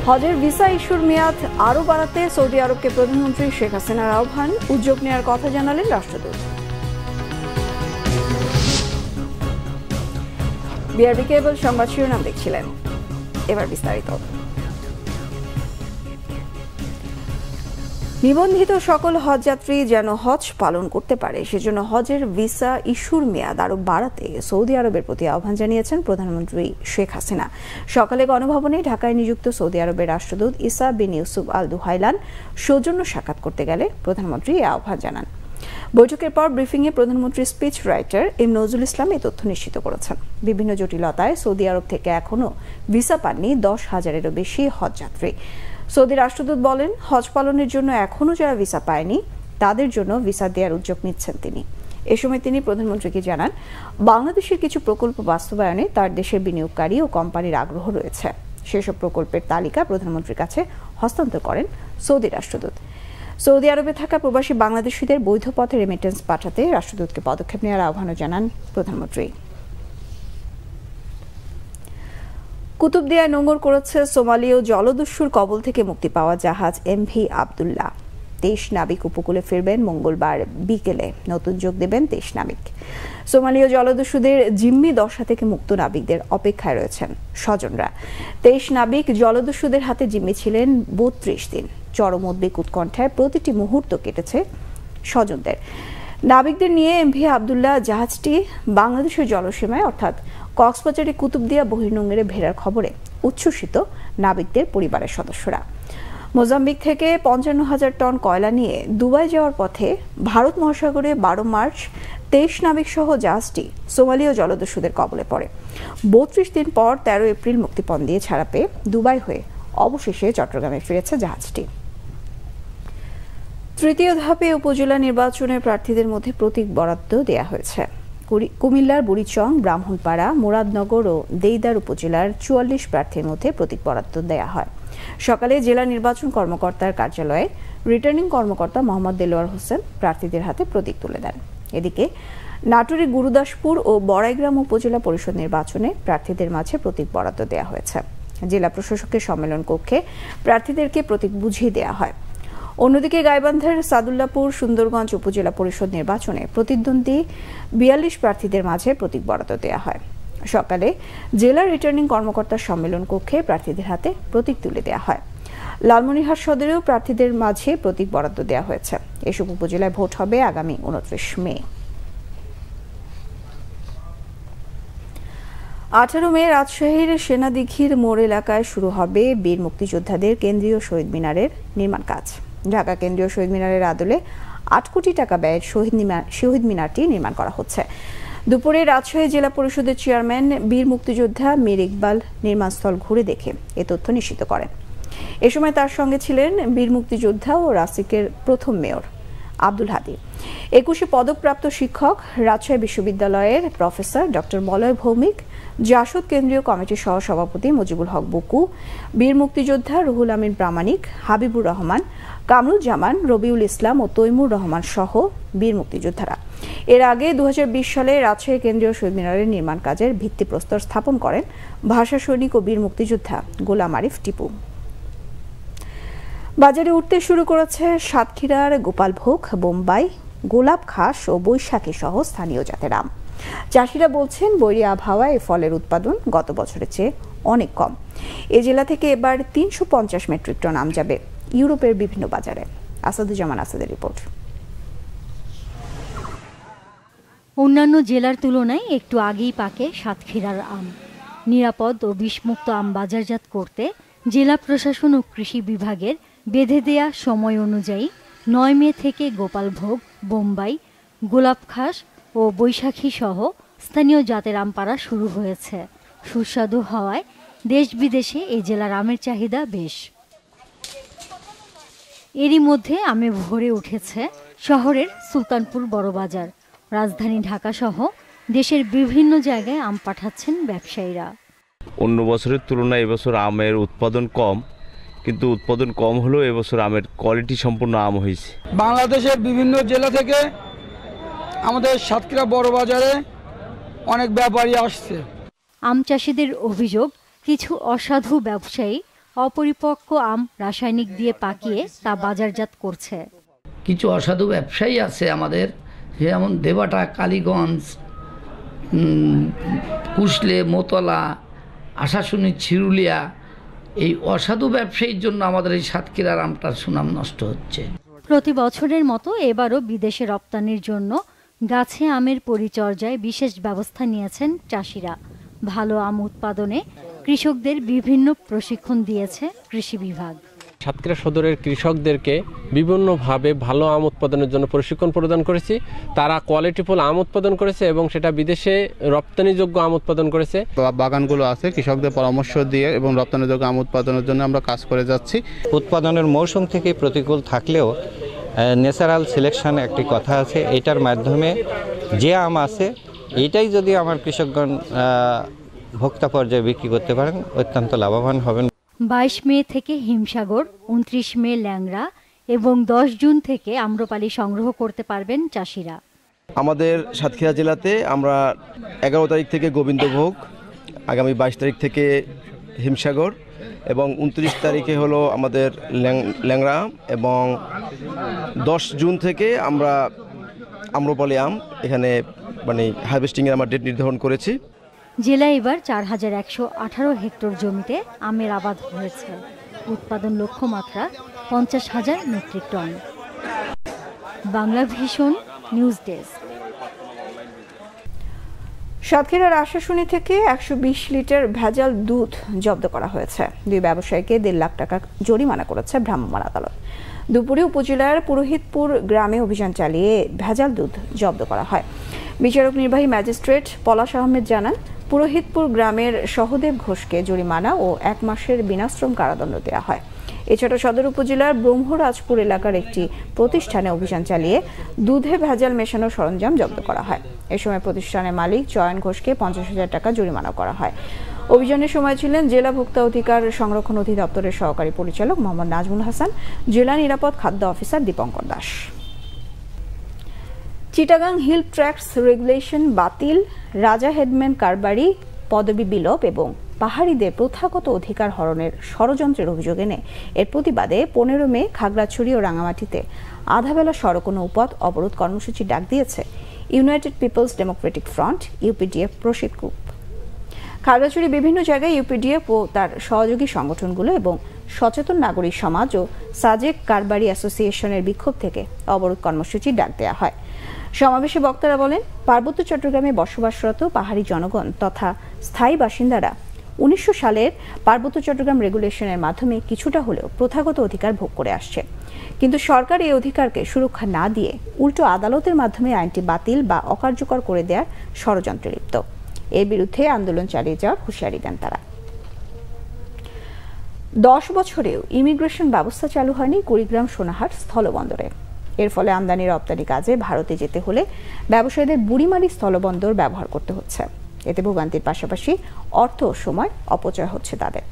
হজের ভিসা ইস্যুর মেয়াদ আরও বাড়াতে সৌদি আরবকে প্রধানমন্ত্রী শেখ হাসিনার আহ্বান, উদ্যোগ নেওয়ার কথা জানালেন রাষ্ট্রদূত। বিআরবি কেবল সংবাদ শিরোনাম দেখছিলেন, এবার বিস্তারিত। নিবন্ধিত সকল হজযাত্রী যেন হজ পালন করতে পারে সেজন্য হজের ভিসা ইস্যুর মেয়াদ আরও বাড়াতে সৌদি আরবের প্রতি আহ্বান জানিয়েছেন প্রধানমন্ত্রী শেখ হাসিনা। সকালে গণভবনে ঢাকায় নিযুক্ত সৌদি আরবের রাষ্ট্রদূত ইসা বিন ইউসুফ আল দুহাইলান সৌজন্য সাক্ষাৎ করতে গেলে প্রধানমন্ত্রী এই আহ্বান জানান। বৈঠকের পর ব্রিফিংয়ে প্রধানমন্ত্রীর speech writer M Nazrul Islam এই তথ্য নিশ্চিত করেছেন। বিভিন্ন জটিলতায় সৌদি আরব থেকে এখনও ভিসা পাননি 10,000-এরও বেশি হজযাত্রী। সৌদি রাষ্ট্রদূত বলেন, হজ পালনের জন্য এখনও যারা ভিসা পায়নি তাদের জন্য ভিসা দেওয়ার উদ্যোগ নিচ্ছেন তিনি। এ সময় তিনি প্রধানমন্ত্রীকে জানান, বাংলাদেশের কিছু প্রকল্প বাস্তবায়নে তার দেশের বিনিয়োগকারী ও কোম্পানির আগ্রহ রয়েছে। সেসব প্রকল্পের তালিকা প্রধানমন্ত্রীর কাছে হস্তান্তর করেন সৌদি রাষ্ট্রদূত। সৌদি আরবে থাকা প্রবাসী বাংলাদেশিদের বৈধ পথে রেমিটেন্স পাঠাতে রাষ্ট্রদূতকে পদক্ষেপ নেওয়ার আহ্বানও জানান প্রধানমন্ত্রী। কুতুবদিয়ায় নোঙর করেছে সোমালীয় জলদস্যুর কবল থেকে মুক্তি পাওয়া জাহাজ এমভি আবদুল্লাহ। 23 নাবিক উপকূলে ফিরবেন মঙ্গলবার বিকেলে। নতুন যোগ দেবেন 23 নাবিক। সোমালীয় জলদস্যুদের জিম্মি দশা থেকে মুক্ত নাবিকদের অপেক্ষায় রয়েছেন স্বজনরা। 23 নাবিক জলদস্যুদের হাতে জিম্মি ছিলেন 32 দিন। চরম উদ্বেগ উৎকণ্ঠায় প্রতিটি মুহূর্ত কেটেছে স্বজনদের। নাবিকদের নিয়ে এমভি আবদুল্লাহ জাহাজটি বাংলাদেশের জলসীমায় অর্থাৎ কক্সবাজারে কুতুবদিয়া বহির্নোঙরে ভেড়ার খবরে উচ্ছ্বসিত নাবিকদের পরিবারের সদস্যরা। মোজাম্বিক থেকে 55,000 টন কয়লা নিয়ে দুবাই যাওয়ার পথে ভারত মহাসাগরে 12 মার্চ 23 নাবিক সহ জাহাজটি সোমালীয় জলদস্যুদের কবলে পড়ে। 32 দিন পর 13 এপ্রিল মুক্তিপণ দিয়ে ছাড়া পেয়ে দুবাই হয়ে অবশেষে চট্টগ্রামে ফিরেছে জাহাজটি। তৃতীয় ধাপে উপজেলা নির্বাচনের প্রার্থীদের মধ্যে প্রতীক বরাদ্দ দেয়া হয়েছে। কুমিল্লার বুড়িচং, ব্রাহ্মণপাড়া, মুরাদনগর ও দেইদার উপজেলার 44 প্রার্থীর মধ্যে প্রতীক বরাদ্দ দেয়া হয়। সকালে জেলা নির্বাচন কর্মকর্তার কার্যালয়ে রিটার্নিং কর্মকর্তা মোহাম্মদ দেলোয়ার হোসেন প্রার্থীদের হাতে প্রতীক তুলে দেন। এদিকে নাটোরের গুরুদাসপুর ও বড়াইগ্রাম উপজেলা পরিষদ নির্বাচনে প্রার্থীদের মাঝে প্রতীক বরাদ্দ দেয়া হয়েছে। জেলা প্রশাসকের সম্মেলন কক্ষে প্রার্থীদেরকে প্রতীক বুঝিয়ে দেয়া হয়। অন্যদিকে গাইবান্ধার সাদুল্লাপুর সুন্দরগঞ্জ উপজেলা পরিষদ নির্বাচনে প্রতিদ্বন্দ্বী 42 প্রার্থীদের মাঝে প্রতীক বরাদ্দ দেওয়া হয়। সকালে জেলা রিটার্নিং কর্মকর্তার সম্মেলন কক্ষে প্রার্থীদের হাতে প্রতীক তুলে দেওয়া হয়। লালমনিরহাট সদরেও প্রার্থীদের মাঝে প্রতীক বরাদ্দ দেওয়া হয়েছে। এসব উপজেলায় ভোট হবে আগামী 29 মে। 18 মে রাজশাহীর সেনাদিঘির মোড় এলাকায় শুরু হবে বীর মুক্তিযোদ্ধাদের কেন্দ্রীয় শহীদ মিনারের নির্মাণ কাজ। ঢাকা কেন্দ্রীয় শহীদ মিনারের আদলে 8 কোটি টাকা ব্যয়ের শহীদ মিনারটি নির্মাণ করা হচ্ছে। দুপুরে রাজশাহী জেলা পরিষদের চেয়ারম্যান বীর মুক্তিযোদ্ধা মীর ইকবাল নির্মাণস্থল ঘুরে দেখে এ তথ্য নিশ্চিত করেন। এ সময় তার সঙ্গে ছিলেন বীর মুক্তিযোদ্ধা ও রাসিকের প্রথম মেয়র আব্দুল হাদী, 21 পদকপ্রাপ্ত শিক্ষক, রাজশাহী বিশ্ববিদ্যালয়ের প্রফেসর ডক্টর মলয় ভৌমিক, জাসদ কেন্দ্রীয় কমিটির সহসভাপতি মুজিবুল হক বুকু, বীর মুক্তিযোদ্ধা রুহুল আমিন প্রামাণিক, হাবিবুর রহমান, কামরুজ্জামান, রবিউল ইসলাম ও তৈমুর রহমান সহ বীর মুক্তিযোদ্ধারা। এর আগে 2020 সালে রাজশাহী কেন্দ্রীয় শহীদ মিনারের নির্মাণ কাজের ভিত্তিপ্রস্তর স্থাপন করেন ভাষা সৈনিক ও বীর মুক্তিযোদ্ধা গোলাম আরিফ টিপু। বাজারে উঠতে শুরু করেছে সাতক্ষীরার গোপালভোগ, বোম্বাই, গোলাপ খাস ও বৈশাখী সহ স্থানীয় জাতের আম। চাষিরা বলছেন, বৈরী আবহাওয়ায় ফলের উৎপাদন গত বছরের চেয়ে অনেক কম। এ জেলা থেকে এবার 350 মেট্রিক টন আম যাবে ইউরোপের বিভিন্ন বাজারে। আসাদুজ্জামান আসাদের রিপোর্ট। অন্যান্য জেলার তুলনায় একটু আগেই পাকে সাতক্ষীরার আম। নিরাপদ ও বিষমুক্ত আম বাজারজাত করতে জেলা প্রশাসন ও কৃষি বিভাগের বেঁধে দেয়া সময় অনুযায়ী 9 মে থেকে গোপালভোগ, বোম্বাই, গোলাপ খাস ও বৈশাখী সহ স্থানীয় জাতের আম পাড়া শুরু হয়েছে। সুস্বাদু হওয়ায় দেশ বিদেশে এই জেলার আমের চাহিদা বেশ। এরই মধ্যে আমে ভরে উঠেছে শহরের সুলতানপুর বড় বাজার। রাজধানী ঢাকা সহ দেশের বিভিন্ন জায়গায় আম পাঠাচ্ছেন ব্যবসায়ীরা। অন্য বছরের তুলনায় এবছর আমের উৎপাদন কম, কিন্তু উৎপাদন কম হলেও এবছর আমের কোয়ালিটি সম্পূর্ণ আম হয়েছে। বাংলাদেশের বিভিন্ন জেলা থেকে আমাদের সাতক্ষীরা বড় বাজারে অনেক ব্যাপারী আসছে। আম চাষিদের অভিযোগ, কিছু অসাধু ব্যবসায়ী অপরিপক্ক আম রাসায়নিক দিয়ে পাকিয়ে তা বাজারজাত করছে। কিছু অসাধু ব্যবসায়ী আছে আমাদের, যেমন দেবাটা, কালীগঞ্জ, কুশলে, মোতলা, আশাশুনি, ছিরুলিয়া, এই অসাধু ব্যবসায়ীর জন্য আমাদের এই সাতক্ষীরার আমটার সুনাম নষ্ট হচ্ছে। প্রতি বছরের মতো এবারও বিদেশে রপ্তানির জন্য গাছে আমের পরিচর্যায় বিশেষ ব্যবস্থা নিয়েছেন চাষিরা। ভালো আম উৎপাদনে কৃষকদের বিভিন্ন প্রশিক্ষণ দিয়েছে কৃষি বিভাগ। সাতক্ষীরা সদরের কৃষকদেরকে বিভিন্নভাবে ভালো আম উৎপাদনের জন্য প্রশিক্ষণ প্রদান করেছি। তারা কোয়ালিটিফুল আম উৎপাদন করেছে এবং সেটা বিদেশে রপ্তানিযোগ্য আম উৎপাদন করেছে। বাগানগুলো আছে, কৃষকদের পরামর্শ দিয়ে এবং রপ্তানিযোগ্য আম উৎপাদনের জন্য আমরা কাজ করে যাচ্ছি। উৎপাদনের মৌসুম থেকে প্রতিকূল থাকলেও ন্যাচারাল সিলেকশন একটি কথা আছে, এটার মাধ্যমে যে আম আছে এইটাই যদি আমার কৃষকগণ ভোক্তা পর্যায়ে বিক্রি করতে পারেন অত্যন্ত লাভবান হবেন। 22 মে থেকে হিমসাগর, 29 মে ল্যাংড়া এবং 10 জুন থেকে আম্রপালি সংগ্রহ করতে পারবেন চাষিরা। আমাদের সাতক্ষীরা জেলাতে আমরা 11 তারিখ থেকে গোবিন্দভোগ, আগামী 22 তারিখ থেকে হিমসাগর এবং 29 তারিখে হলো আমাদের ল্যাংড়া এবং 10 জুন থেকে আমরা আম্রপালি আম এখানে হারভেস্টিংয়ের আমরা ডেট নির্ধারণ করেছি। জেলায় এবার 4118 হেক্টর জমিতে আমের আবাদ হয়েছে। উৎপাদন লক্ষ্যমাত্রা 50,000 metric ton. Bangla vision news desk. সাতক্ষীরার আশাশুনি থেকে 120 লিটার ভেজাল দুধ জব্দ করা হয়েছে। দুই ব্যবসায়ীকে 1.5 লাখ টাকা জরিমানা করেছে ভ্রাম্যমাণ আদালত। দুপুরে উপজেলার পুরোহিতপুর গ্রামে অভিযান চালিয়ে ভেজাল দুধ জব্দ করা হয়। বিচারক নির্বাহী ম্যাজিস্ট্রেট পলাশ আহমেদ জানান, পুরোহিতপুর গ্রামের সহদেব ঘোষকে জরিমানা ও 1 মাসের বিনাশ্রম কারাদণ্ড দেওয়া হয়। এছাড়া সদর উপজেলার ব্রহ্মরাজপুর এলাকার একটি প্রতিষ্ঠানে অভিযান চালিয়ে দুধে ভেজাল মেশানোর সরঞ্জাম জব্দ করা হয়। এ সময় প্রতিষ্ঠানের মালিক চয়ন ঘোষকে 50,000 টাকা জরিমানা করা হয়। অভিযানের সময় ছিলেন জেলা ভোক্তা অধিকার সংরক্ষণ অধিদপ্তরের সহকারী পরিচালক মোহাম্মদ নাজমুল হাসান, জেলা নিরাপদ খাদ্য officer Dipankar Das. Chittagong hill tracts regulation বাতিল, রাজা হেডম্যান কারবারি পদবি বিলোপ এবং পাহাড়িদের প্রথাগত অধিকার হরণের ষড়যন্ত্রের অভিযোগ এনে এর প্রতিবাদে 15 মে খাগড়াছড়ি ও রাঙামাটিতে আধাবেলা সড়ক ও নৌপথ অবরোধ কর্মসূচি ডাক দিয়েছে United Peoples Democratic Front UPDF Prasit group. Khagrachhari বিভিন্ন জায়গায় ইউপিডিএফ ও তার সহযোগী সংগঠনগুলো এবং সচেতন নাগরিক সমাজ ও সাজেক কারবারি অ্যাসোসিয়েশনের বিক্ষোভ থেকে অবরোধ কর্মসূচি ডাক দেওয়া হয়। সমাবেশে বক্তারা বলেন, পার্বত্য চট্টগ্রামে বসবাসরত পাহাড়ি জনগণ তথা স্থায়ী বাসিন্দারা 1900 সালের পার্বত্য চট্টগ্রাম রেগুলেশনের মাধ্যমে কিছুটা হলেও প্রথাগত অধিকার ভোগ করে আসছে, কিন্তু সরকার এই অধিকারকে সুরক্ষা না দিয়ে উল্টো আদালতের মাধ্যমে আইনটি বাতিল বা অকার্যকর করে দেওয়ার ষড়যন্ত্রে লিপ্ত। এর বিরুদ্ধে আন্দোলন চালিয়ে যাওয়ার হুঁশিয়ারি দেন তারা। 10 বছরেও ইমিগ্রেশন ব্যবস্থা চালু হয়নি কুড়িগ্রাম সোনাহাট স্থলবন্দরে। এর ফলে আমদানি রপ্তানি কাজে ভারতে যেতে হলে ব্যবসায়ীদের বুড়িমারি স্থলবন্দর ব্যবহার করতে হচ্ছে। এতে ভোগান্তির পাশাপাশি অর্থ ও সময় অপচয় হচ্ছে তাদের।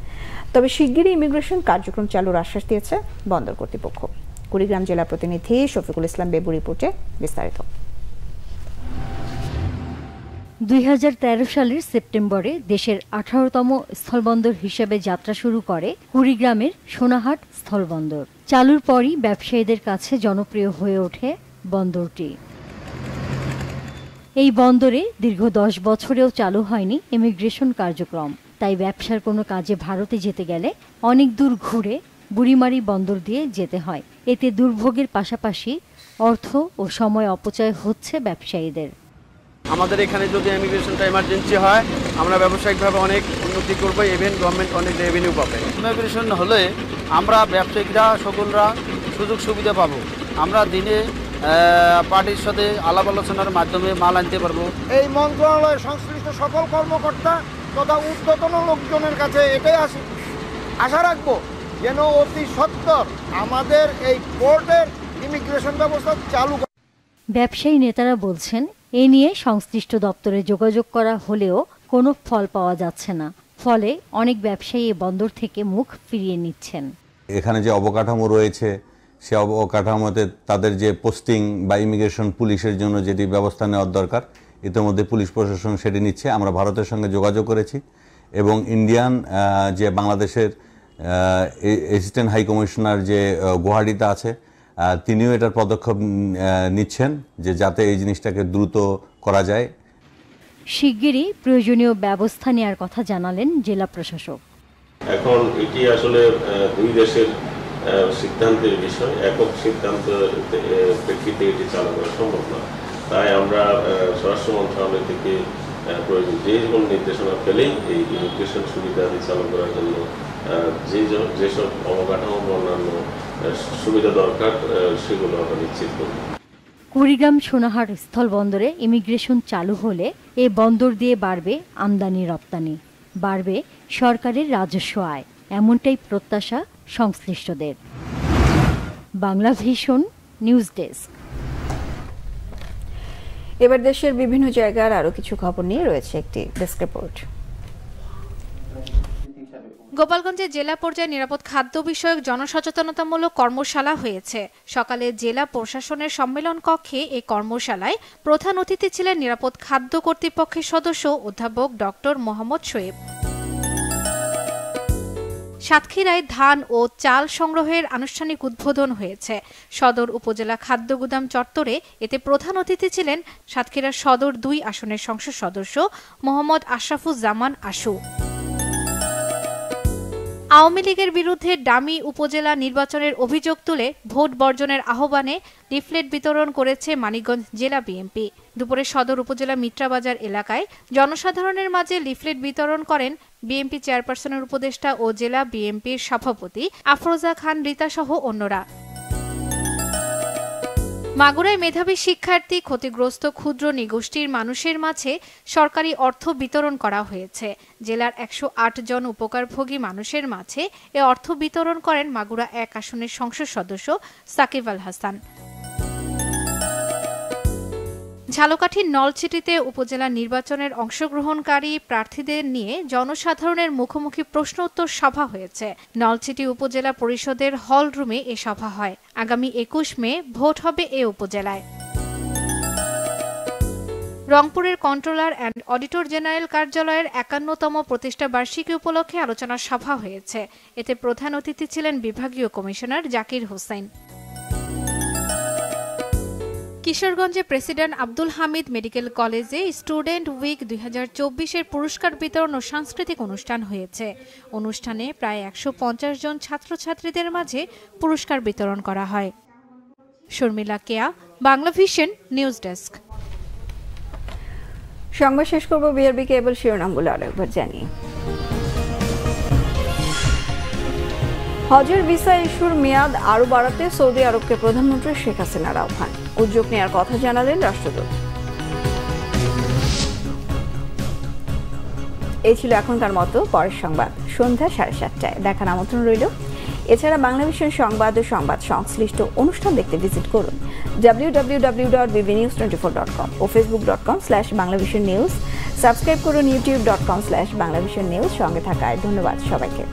তবে শিগগিরই ইমিগ্রেশন কার্যক্রম চালুর আশ্বাস দিয়েছে বন্দর কর্তৃপক্ষ। কুড়িগ্রাম জেলা প্রতিনিধি শফিকুল ইসলাম বেবু রিপোর্টে বিস্তারিত। 2013 সালের সেপ্টেম্বরে দেশের 18তম স্থলবন্দর হিসেবে যাত্রা শুরু করে কুড়িগ্রামের সোনাহাট স্থলবন্দর। চালুর পরই ব্যবসায়ীদের কাছে জনপ্রিয় হয়ে ওঠে বন্দরটি। এই বন্দরে দীর্ঘ 10 বছরেও চালু হয়নি ইমিগ্রেশন কার্যক্রম। তাই ব্যবসার কোনো কাজে ভারতে যেতে গেলে অনেক দূর ঘুরে বুড়িমারি বন্দর দিয়ে যেতে হয়। এতে দুর্ভোগের পাশাপাশি অর্থ ও সময় অপচয় হচ্ছে ব্যবসায়ীদের। আমাদের এখানে যদি ইমিগ্রেশনটা এমার্জেন্সি হয়, আমরা ব্যবসায়িকভাবে অনেক উন্নতি করবো, ইভেন গভর্নমেন্ট অনেক রেভিনিউ পাবে। ইমিগ্রেশন হলে আমরা ব্যবসায়িকরা সকলরা সুযোগ সুবিধা পাবো। আমরা দিনে পার্টির সাথে আলাপ আলোচনার মাধ্যমে মাল আনতে পারবো। এই মন্ত্রণালয়ের সংশ্লিষ্ট সকল কর্মকর্তা তথা ঊর্ধ্বতন লোকজনের কাছে এটাই আশা রাখবো যেন অতি সত্বর আমাদের এই পোর্টের ইমিগ্রেশন ব্যবস্থা চালু। ব্যবসায়ী নেতারা বলছেন, এ নিয়ে সংশ্লিষ্ট দপ্তরে যোগাযোগ করা হলেও কোনো ফল পাওয়া যাচ্ছে না। ফলে অনেক ব্যবসায়ী এ বন্দর থেকে মুখ ফিরিয়ে নিচ্ছেন। এখানে যে অবকাঠামো রয়েছে সে অবকাঠামোতে তাদের যে পোস্টিং বা ইমিগ্রেশন পুলিশের জন্য যেটি ব্যবস্থা নেওয়ার দরকার, ইতিমধ্যে পুলিশ প্রশাসন সেটি নিচ্ছে। আমরা ভারতের সঙ্গে যোগাযোগ করেছি এবং ইন্ডিয়ান যে বাংলাদেশের অ্যাসিস্ট্যান্ট হাই কমিশনার যে গুয়াহাটিতে আছে তিনিও এটার পদক্ষেপ নিচ্ছেন যে যাতে এই জিনিসটাকে দ্রুত করা যায়। শিগগিরই প্রয়োজনীয় ব্যবস্থা নেওয়ার কথা জানালেন জেলা প্রশাসক। এখন এটি আসলে দুই দেশের সিদ্ধান্তের বিষয়, একক সিদ্ধান্ত প্রেক্ষিতে এটি চালু করা সম্ভব না। তাই আমরা স্বরাষ্ট্র মন্ত্রণালয় থেকে প্রয়োজন যে কোনো নির্দেশনা পেলেই এই ইমিগ্রেশন সুবিধাদি চালু করার জন্য যেসব অবকাঠামো অন্যান্য সুবিধা দরকার সেগুলো আমরা নিশ্চিত করব। কুড়িগ্রাম সোনাহাট স্থলবন্দরে ইমিগ্রেশন চালু হলে এ বন্দর দিয়ে বাড়বে আমদানি রপ্তানি, বাড়বে সরকারের রাজস্ব আয়, এমনটাই প্রত্যাশা সংশ্লিষ্টদের। Bangla vision news desk. এবার দেশের বিভিন্ন জায়গার আরো কিছু খবর নিয়ে রয়েছে একটি ডেস্ক রিপোর্ট। গোপালগঞ্জে জেলা পর্যায়ে নিরাপদ খাদ্য বিষয়ক জনসচেতনতামূলক কর্মশালা হয়েছে। সকালে জেলা প্রশাসনের সম্মেলন কক্ষে এই কর্মশালায় প্রধান অতিথি ছিলেন নিরাপদ খাদ্য কর্তৃপক্ষের সদস্য অধ্যাপক ডক্টর মোহাম্মদ শোয়েব। সাতক্ষীরায় ধান ও চাল সংগ্রহের আনুষ্ঠানিক উদ্বোধন হয়েছে সদর উপজেলা খাদ্য গুদাম চত্বরে। এতে প্রধান অতিথি ছিলেন সাতক্ষীরা সদর 2 আসনের সংসদ সদস্য মোহাম্মদ আশরাফুজ্জামান আশু। আওয়ামী লীগের বিরুদ্ধে ডামি উপজেলা নির্বাচনের অভিযোগ তুলে ভোট বর্জনের আহ্বানে লিফলেট বিতরণ করেছে মানিকগঞ্জ জেলা বিএনপি। দুপুরে সদর উপজেলা মিত্রাবাজার এলাকায় জনসাধারণের মাঝে লিফলেট বিতরণ করেন বিএনপি চেয়ারপারসনের উপদেষ্টা ও জেলা বিএনপির সভাপতি আফরোজা খান রীতা সহ অন্যরা। মাগুরায় মেধাবী শিক্ষার্থী ক্ষতিগ্রস্ত ক্ষুদ্র নিগোষ্ঠীর মানুষের মাঝে সরকারি অর্থ বিতরণ করা হয়েছে। জেলার 108 জন উপকারভোগী মানুষের মাঝে এ অর্থ বিতরণ করেন মাগুরা 1 আসনের সংসদ সদস্য সাকিব আল হাসান। ঝালকাঠির নলছিটিতে উপজেলা নির্বাচনের অংশগ্রহণকারী প্রার্থীদের নিয়ে জনসাধারণের মুখোমুখি প্রশ্ন উত্তর সভা হয়েছে। নলছিটি উপজেলা পরিষদের হল রুমে এ সভা হয়। আগামী 21 মে ভোট হবে এ উপজেলায়। রংপুরের কন্ট্রোলার অ্যান্ড অডিটর জেনারেল কার্যালয়ের 51তম প্রতিষ্ঠা বার্ষিকী উপলক্ষে আলোচনা সভা হয়েছে। এতে প্রধান অতিথি ছিলেন বিভাগীয় কমিশনার জাকির হোসেন। কিশোরগঞ্জে প্রেসিডেন্ট আব্দুল হামিদ মেডিকেল কলেজে স্টুডেন্ট উইক 2024-এর পুরস্কার বিতরণ ও সাংস্কৃতিক অনুষ্ঠান হয়েছে। অনুষ্ঠানে প্রায় 150 জন ছাত্রছাত্রীদের মাঝে পুরস্কার বিতরণ করা হয়। শর্মিলা কেয়া, বাংলা ভিশন নিউজ ডেস্ক। সংবাদ শেষ করব বিআরবি কেবল শিরোনামগুলো আরেকবার জানিয়ে। হজের ভিসা ইস্যুর মেয়াদ আরো বাড়াতে সৌদি আরবকে প্রধানমন্ত্রী শেখ হাসিনার আহ্বান, উদ্যোগ নেওয়ার কথা জানালেন রাষ্ট্রদূত। এই ছিল এখনকার মতো, পরের সংবাদ সন্ধ্যা 7:30টায় দেখার আমন্ত্রণ রইল। এছাড়া বাংলা ভিশন সংবাদ ও সংবাদ সংশ্লিষ্ট অনুষ্ঠান দেখতে ভিজিট করুন www.bbnews24.com ও facebook.com/banglavisionnews। সাবস্ক্রাইব করুন youtube.com/banglavisionnews। সঙ্গে থাকায় ধন্যবাদ সবাইকে।